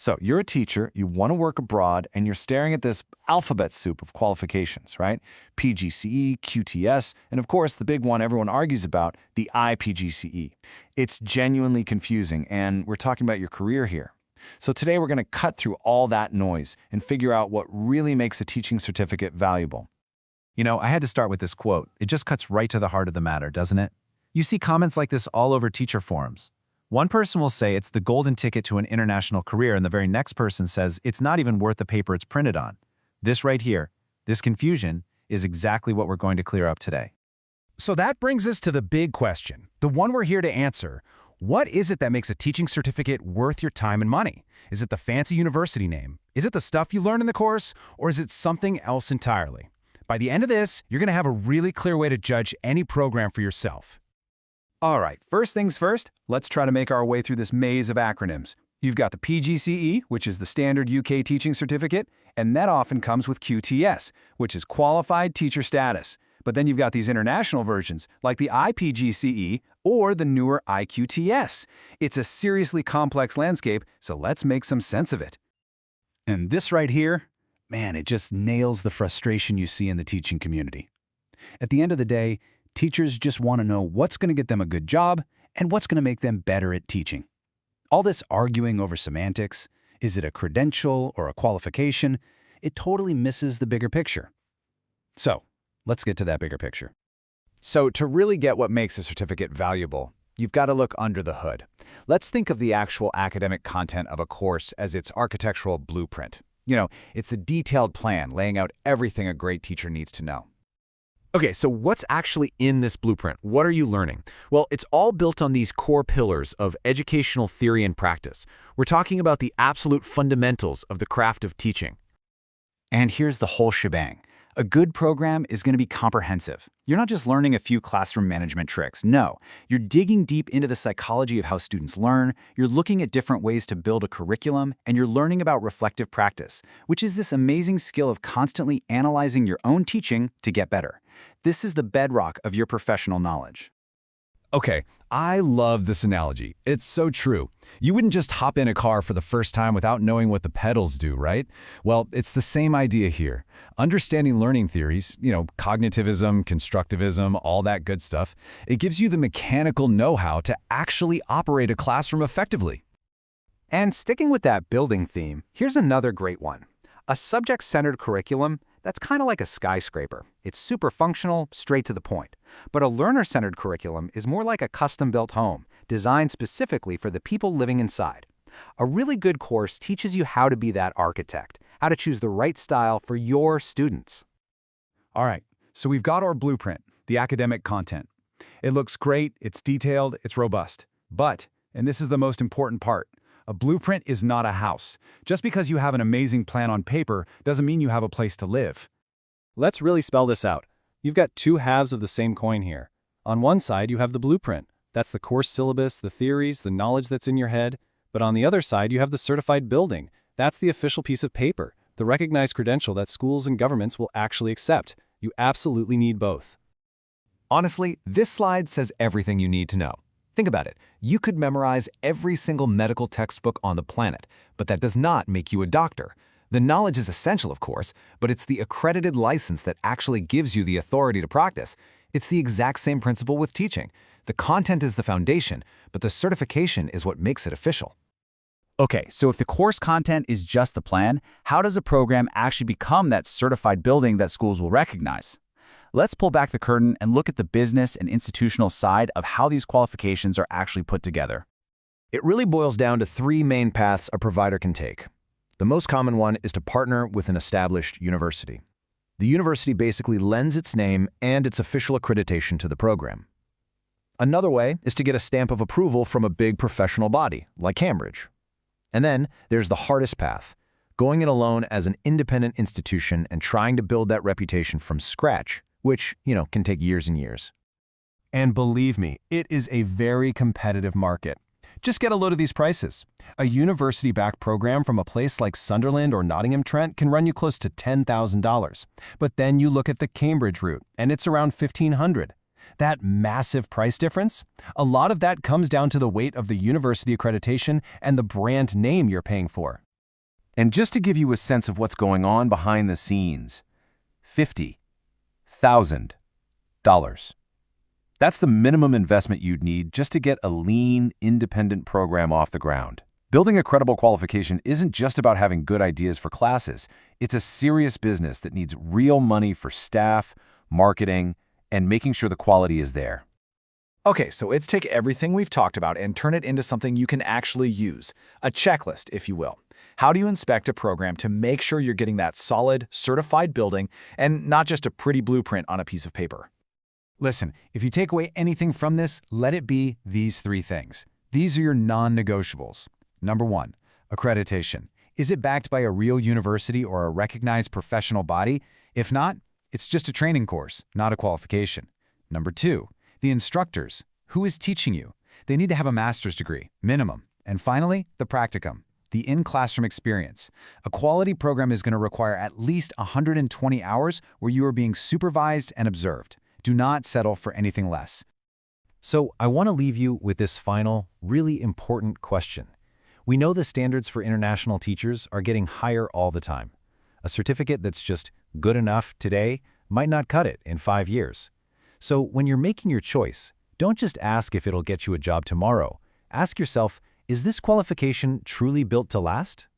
So you're a teacher, you want to work abroad, and you're staring at this alphabet soup of qualifications, right? PGCE, QTS, and of course the big one everyone argues about, the iPGCE. It's genuinely confusing, and we're talking about your career here. So today we're going to cut through all that noise and figure out what really makes a teaching certificate valuable. You know, I had to start with this quote. It just cuts right to the heart of the matter, doesn't it? You see comments like this all over teacher forums. One person will say it's the golden ticket to an international career, and the very next person says it's not even worth the paper it's printed on. This right here, this confusion, is exactly what we're going to clear up today. So that brings us to the big question, the one we're here to answer. What is it that makes a teaching certificate worth your time and money? Is it the fancy university name? Is it the stuff you learn in the course? Or is it something else entirely? By the end of this, you're going to have a really clear way to judge any program for yourself. All right, first things first, let's try to make our way through this maze of acronyms. You've got the PGCE, which is the standard UK teaching certificate, and that often comes with QTS, which is qualified teacher status. But then you've got these international versions, like the iPGCE or the newer IQTS. It's a seriously complex landscape, so let's make some sense of it. And this right here, man, it just nails the frustration you see in the teaching community. At the end of the day, teachers just want to know what's going to get them a good job and what's going to make them better at teaching. All this arguing over semantics, is it a credential or a qualification, it totally misses the bigger picture. So, let's get to that bigger picture. So to really get what makes a certificate valuable, you've got to look under the hood. Let's think of the actual academic content of a course as its architectural blueprint. You know, it's the detailed plan laying out everything a great teacher needs to know. Okay, so what's actually in this blueprint? What are you learning? Well, it's all built on these core pillars of educational theory and practice. We're talking about the absolute fundamentals of the craft of teaching. And here's the whole shebang. A good program is going to be comprehensive. You're not just learning a few classroom management tricks. No, you're digging deep into the psychology of how students learn, you're looking at different ways to build a curriculum, and you're learning about reflective practice, which is this amazing skill of constantly analyzing your own teaching to get better. This is the bedrock of your professional knowledge. Okay, I love this analogy. It's so true. You wouldn't just hop in a car for the first time without knowing what the pedals do, right? Well, it's the same idea here. Understanding learning theories, cognitivism, constructivism, all that good stuff, it gives you the mechanical know-how to actually operate a classroom effectively. And sticking with that building theme, here's another great one. A subject-centered curriculum, that's kind of like a skyscraper. It's super functional, straight to the point. But a learner-centered curriculum is more like a custom-built home, designed specifically for the people living inside. A really good course teaches you how to be that architect, how to choose the right style for your students. All right, so we've got our blueprint, the academic content. It looks great, it's detailed, it's robust. But, and this is the most important part, a blueprint is not a house. Just because you have an amazing plan on paper doesn't mean you have a place to live. Let's really spell this out. You've got two halves of the same coin here. On one side, you have the blueprint. That's the course syllabus, the theories, the knowledge that's in your head. But on the other side, you have the certified building. That's the official piece of paper, the recognized credential that schools and governments will actually accept. You absolutely need both. Honestly, this slide says everything you need to know. Think about it. You could memorize every single medical textbook on the planet, but that does not make you a doctor. The knowledge is essential, of course, but it's the accredited license that actually gives you the authority to practice. It's the exact same principle with teaching. The content is the foundation, but the certification is what makes it official. Okay, so if the course content is just the plan, how does a program actually become that certified building that schools will recognize? Let's pull back the curtain and look at the business and institutional side of how these qualifications are actually put together. It really boils down to three main paths a provider can take. The most common one is to partner with an established university. The university basically lends its name and its official accreditation to the program. Another way is to get a stamp of approval from a big professional body, like Cambridge. And then there's the hardest path, going it alone as an independent institution and trying to build that reputation from scratch, which, can take years and years. And believe me, it is a very competitive market. Just get a load of these prices. A university-backed program from a place like Sunderland or Nottingham-Trent can run you close to $10,000. But then you look at the Cambridge route, and it's around $1,500. That massive price difference? A lot of that comes down to the weight of the university accreditation and the brand name you're paying for. And just to give you a sense of what's going on behind the scenes, $50,000. That's the minimum investment you'd need just to get a lean, independent program off the ground. Building a credible qualification isn't just about having good ideas for classes. It's a serious business that needs real money for staff, marketing, and making sure the quality is there. Okay, so let's take everything we've talked about and turn it into something you can actually use, a checklist, if you will. How do you inspect a program to make sure you're getting that solid, certified building and not just a pretty blueprint on a piece of paper? Listen, if you take away anything from this, let it be these 3 things. These are your non-negotiables. Number 1, accreditation. Is it backed by a real university or a recognized professional body? If not, it's just a training course, not a qualification. Number 2, the instructors. Who is teaching you? They need to have a master's degree, minimum. And finally, the practicum, the in-classroom experience. A quality program is going to require at least 120 hours where you are being supervised and observed. Do not settle for anything less. So I want to leave you with this final, really important question. We know the standards for international teachers are getting higher all the time. A certificate that's just good enough today might not cut it in 5 years. So when you're making your choice, don't just ask if it'll get you a job tomorrow. Ask yourself, is this qualification truly built to last?